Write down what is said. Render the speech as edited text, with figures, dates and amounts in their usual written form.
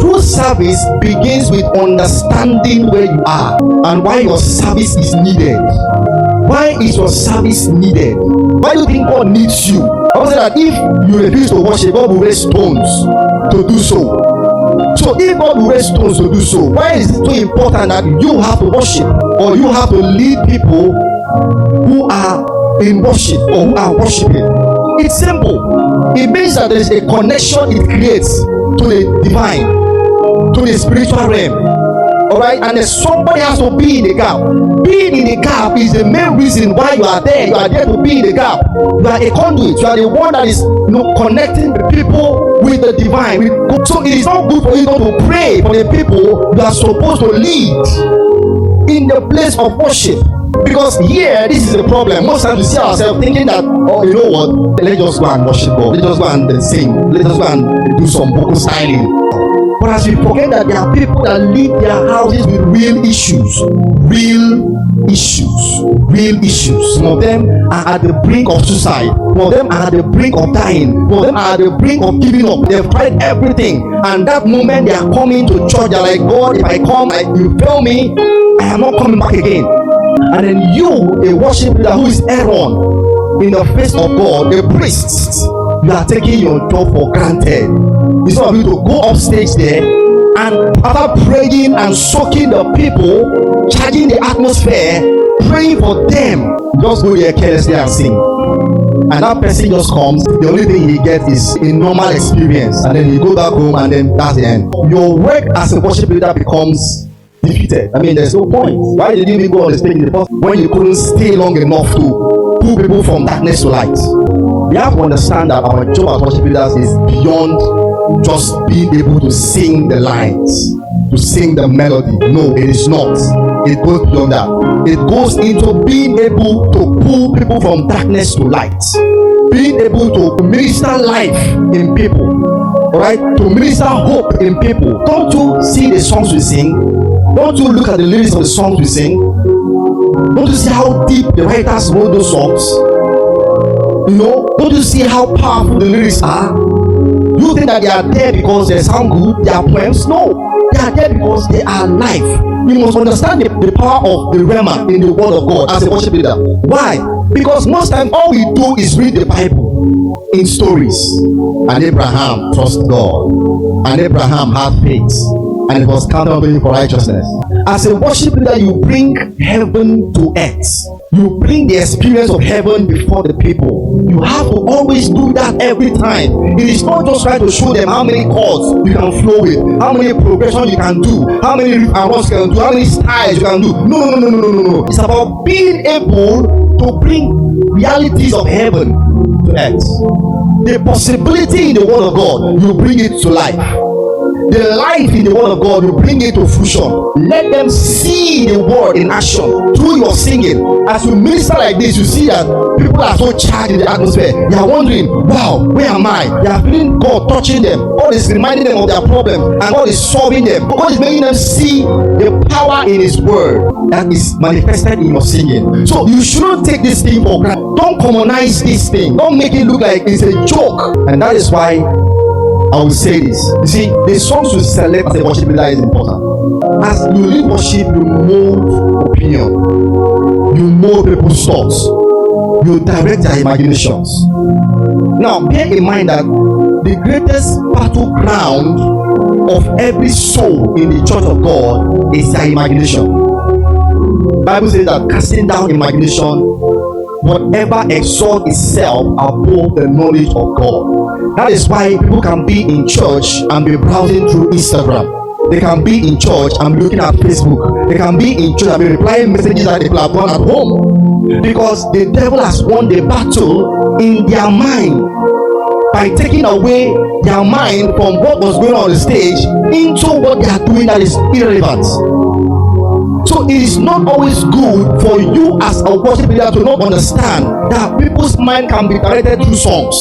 True service begins with understanding where you are and why your service is needed. Why is your service needed? Why do you think God needs you? I would say that if you refuse to worship, God will raise stones to do so. So if God will raise stones to do so, why is it so important that you have to worship or you have to lead people who are in worship or who are worshiping? It's simple. It means that there is a connection it creates to the divine, to the spiritual realm. Alright, and then somebody has to be in the gap. Being in the gap is the main reason why you are there. You are there to be in the gap. You are a conduit. You are the one that is connecting the people with the divine. So it is not good for you not to pray for the people you are supposed to lead in the place of worship. Because here, this is the problem. Most times we see ourselves thinking that, oh, you know what? Let's just go and worship God. Let's just go and sing. Let's just go and do some vocal styling. But as we forget that there are people that leave their houses with real issues. Some of them are at the brink of suicide. Some of them are at the brink of dying. Some of them are at the brink of giving up. They've tried everything. And that moment they are coming to church, they're like, God, if I come, you fail me, I am not coming back again. And then you, a worship leader who is Aaron, in the face of God, the priest, you are taking your job for granted. It's not for you to go upstage there and after praying and soaking the people, charging the atmosphere, praying for them, just go there carelessly and sing. And that person just comes, the only thing he gets is a normal experience, and then he go back home and then that's the end. Your work as a worship leader becomes defeated. I mean, there's no point. Why did you even go on the stage in the first when you couldn't stay long enough to pull people from darkness to light? We have to understand that our job as worship leaders is beyond just being able to sing the lines, to sing the melody. No, it is not. It goes beyond that. It goes into being able to pull people from darkness to light, being able to minister life in people, alright, to minister hope in people. Don't you see the songs we sing? Don't you look at the lyrics of the songs we sing? Don't you see how deep the writers wrote those songs? You know, don't you see how powerful the lyrics are? You think that they are there because they sound good, they are poems? No, they are there because they are life. You must understand the power of the Rema in the word of God as a worship leader. Why? Because most times all we do is read the Bible in stories. And Abraham trusted God, and Abraham had faith, and it was counted unto him for righteousness. As a worship leader, you bring heaven to earth. You bring the experience of heaven before the people. You have to always do that every time. It is not just trying to show them how many chords you can flow with, how many progression you can do, how many riff and runs you can do, how many styles you can do. No. It's about being able to bring realities of heaven to earth. The possibility in the word of God, you bring it to life. The life in the word of God, you bring it to fruition. Let them see the word in action through your singing. As you minister like this, you see that people are so charged in the atmosphere. They are wondering, wow, where am I? They are feeling God touching them. God is reminding them of their problem, and God is solving them. God is making them see the power in His word that is manifested in your singing. So you shouldn't take this thing for granted. Don't commonize this thing. Don't make it look like it's a joke. And that is why I will say this. You see, the songs you select as a worship leader is important. As you lead worship, you mold opinion, you mold people's thoughts, you direct their imaginations. Now, bear in mind that the greatest battleground of every soul in the church of God is their imagination. The Bible says that casting down imagination, whatever exalts itself above the knowledge of God. That is why people can be in church and be browsing through Instagram. They can be in church and be looking at Facebook. They can be in church and be replying messages that people have done at home. Because the devil has won the battle in their mind by taking away their mind from what was going on the stage into what they are doing that is irrelevant. So it is not always good for you as a worship leader to not understand that people's mind can be directed through songs.